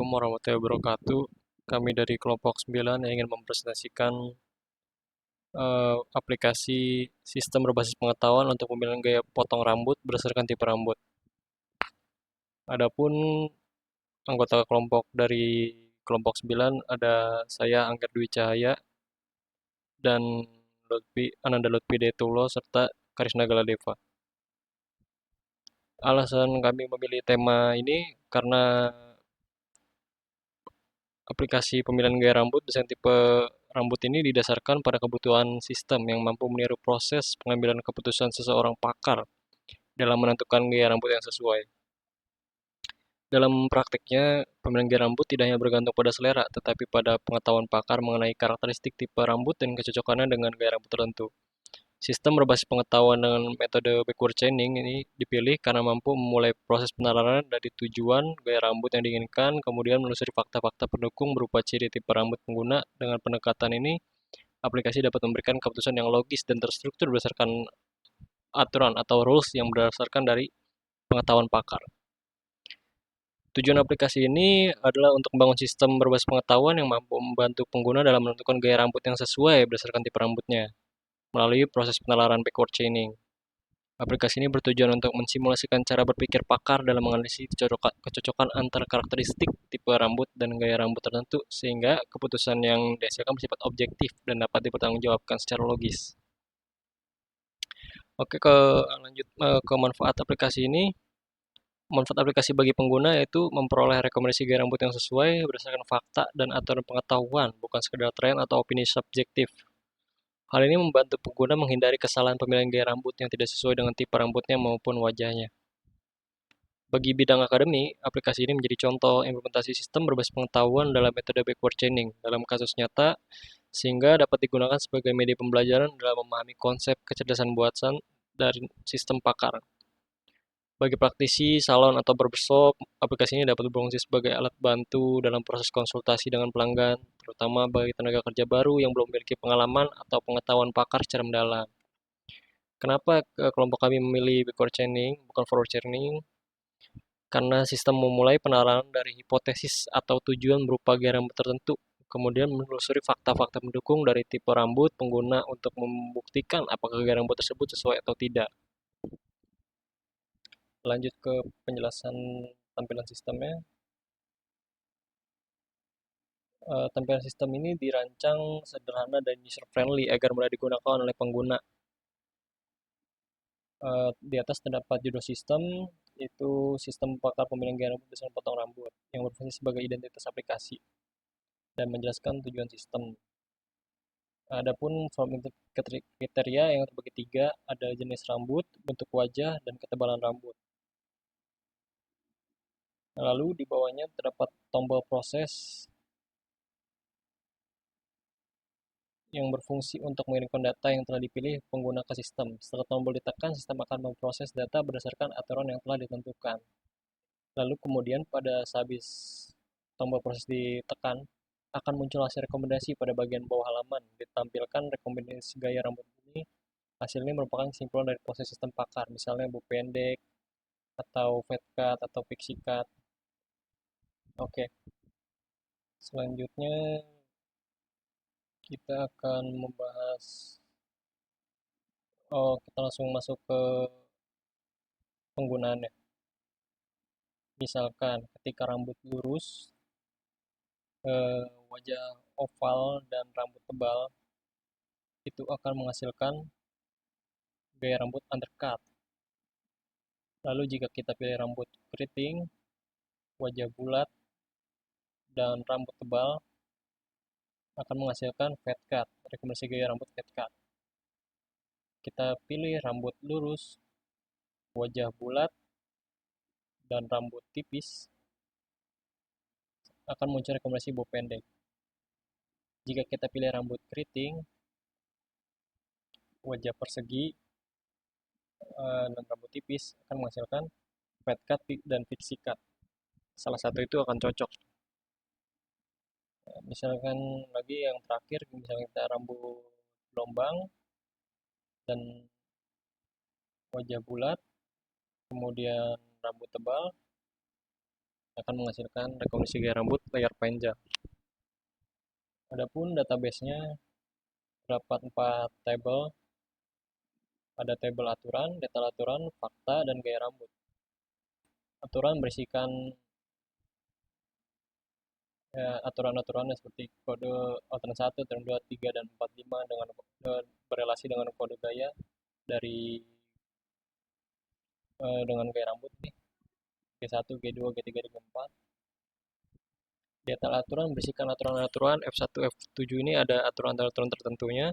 Assalamualaikum warahmatullahi wabarakatuh. Kami dari kelompok 9 yang ingin mempresentasikan aplikasi sistem berbasis pengetahuan untuk pemilihan gaya potong rambut berdasarkan tipe rambut. Adapun anggota kelompok dari kelompok 9 ada saya Angger Dwi Cahaya dan Ananda Lutfi Detullah serta Karisna Galadeva. Alasan kami memilih tema ini karena aplikasi pemilihan gaya rambut desain tipe rambut ini didasarkan pada kebutuhan sistem yang mampu meniru proses pengambilan keputusan seseorang pakar dalam menentukan gaya rambut yang sesuai. Dalam praktiknya, pemilihan gaya rambut tidak hanya bergantung pada selera, tetapi pada pengetahuan pakar mengenai karakteristik tipe rambut dan kecocokannya dengan gaya rambut tertentu. Sistem berbasis pengetahuan dengan metode backward chaining ini dipilih karena mampu memulai proses penalaran dari tujuan gaya rambut yang diinginkan, kemudian menelusuri fakta-fakta pendukung berupa ciri tipe rambut pengguna. Dengan pendekatan ini, aplikasi dapat memberikan keputusan yang logis dan terstruktur berdasarkan aturan atau rules yang berdasarkan dari pengetahuan pakar. Tujuan aplikasi ini adalah untuk membangun sistem berbasis pengetahuan yang mampu membantu pengguna dalam menentukan gaya rambut yang sesuai berdasarkan tipe rambutnya melalui proses penalaran backward chaining. Aplikasi ini bertujuan untuk mensimulasikan cara berpikir pakar dalam menganalisis kecocokan antara karakteristik tipe rambut dan gaya rambut tertentu sehingga keputusan yang dihasilkan bersifat objektif dan dapat dipertanggungjawabkan secara logis. Oke, ke manfaat aplikasi ini. Manfaat aplikasi bagi pengguna yaitu memperoleh rekomendasi gaya rambut yang sesuai berdasarkan fakta dan aturan pengetahuan, bukan sekedar tren atau opini subjektif. Hal ini membantu pengguna menghindari kesalahan pemilihan gaya rambut yang tidak sesuai dengan tipe rambutnya maupun wajahnya. Bagi bidang akademi, aplikasi ini menjadi contoh implementasi sistem berbasis pengetahuan dalam metode backward chaining dalam kasus nyata, sehingga dapat digunakan sebagai media pembelajaran dalam memahami konsep kecerdasan buatan dari sistem pakar. Bagi praktisi, salon, atau barbershop, aplikasi ini dapat berfungsi sebagai alat bantu dalam proses konsultasi dengan pelanggan, terutama bagi tenaga kerja baru yang belum memiliki pengalaman atau pengetahuan pakar secara mendalam. Kenapa kelompok kami memilih backward chaining, bukan forward chaining? Karena sistem memulai penalaran dari hipotesis atau tujuan berupa gaya rambut tertentu, kemudian menelusuri fakta-fakta mendukung dari tipe rambut pengguna untuk membuktikan apakah gaya rambut tersebut sesuai atau tidak. Lanjut ke penjelasan tampilan sistemnya. Tampilan sistem ini dirancang sederhana dan user friendly agar mudah digunakan oleh pengguna. Di atas terdapat judul sistem, itu sistem pakar pemilihan gaya rambut desain potong rambut yang berfungsi sebagai identitas aplikasi dan menjelaskan tujuan sistem. Adapun form kriteria yang terbagi tiga, ada jenis rambut, bentuk wajah, dan ketebalan rambut. Lalu di bawahnya terdapat tombol proses yang berfungsi untuk mengirimkan data yang telah dipilih pengguna ke sistem. Setelah tombol ditekan, sistem akan memproses data berdasarkan aturan yang telah ditentukan. Lalu kemudian pada sehabis tombol proses ditekan, akan muncul hasil rekomendasi pada bagian bawah halaman. Ditampilkan rekomendasi gaya rambut ini. Hasilnya merupakan kesimpulan dari proses sistem pakar, misalnya bu pendek, atau fat cut, atau pixie cut. Oke, selanjutnya kita akan membahas, kita langsung masuk ke penggunaannya. Misalkan ketika rambut lurus, wajah oval dan rambut tebal, itu akan menghasilkan gaya rambut undercut. Lalu jika kita pilih rambut keriting, wajah bulat, dan rambut tebal, akan menghasilkan fat cut, rekomendasi gaya rambut fat cut. Kita pilih rambut lurus, wajah bulat, dan rambut tipis, akan muncul rekomendasi bob pendek. Jika kita pilih rambut keriting, wajah persegi, dan rambut tipis, akan menghasilkan fat cut dan pixie cut. Salah satu itu akan cocok. Misalkan lagi yang terakhir, misalnya kita rambut gelombang dan wajah bulat, kemudian rambut tebal, akan menghasilkan rekomendasi gaya rambut layar panjang. Adapun database-nya terdapat 4 tabel. Ada tabel aturan, detail aturan, fakta, dan gaya rambut. Aturan berisikan aturan-aturannya seperti kode aturan 1, aturan 2, 3, dan 4, 5 dengan berelasi dengan kode gaya dari dengan gaya rambut nih. G1, G2, G3, G4. Detail aturan berisikan aturan-aturan F1, F7 ini ada aturan-aturan tertentunya.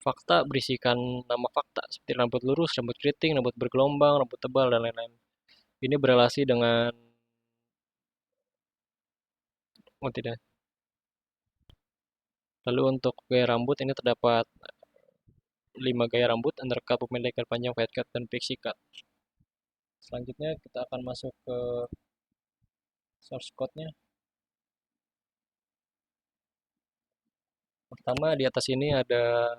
Fakta berisikan nama fakta seperti rambut lurus, rambut keriting, rambut bergelombang, rambut tebal, dan lain-lain. Ini berelasi dengan oh tidak. Lalu untuk gaya rambut ini terdapat 5 gaya rambut, undercut, pendek, panjang, fade cut, dan pixie cut. Selanjutnya kita akan masuk ke source code-nya. Pertama di atas ini ada,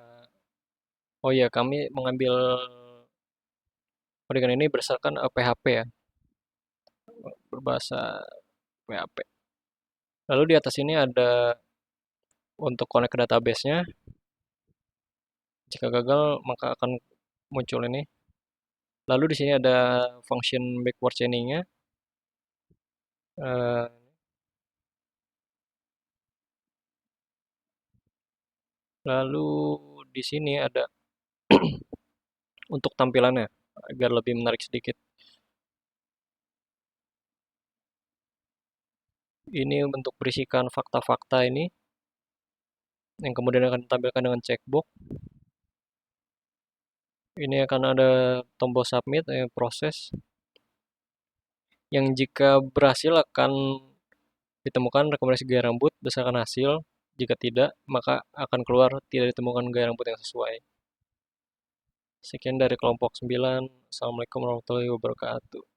oh ya, kami mengambil codingan ini berdasarkan PHP ya, berbahasa PHP. Lalu di atas ini ada untuk connect ke database-nya. Jika gagal maka akan muncul ini. Lalu di sini ada function backward chaining-nya. Eh, Lalu di sini ada untuk tampilannya agar lebih menarik sedikit. Ini untuk berisikan fakta-fakta ini yang kemudian akan ditampilkan dengan checkbox. Ini akan ada tombol submit, proses yang jika berhasil akan ditemukan rekomendasi gaya rambut berdasarkan hasil. Jika tidak, maka akan keluar tidak ditemukan gaya rambut yang sesuai. Sekian dari kelompok 9. Assalamualaikum warahmatullahi wabarakatuh.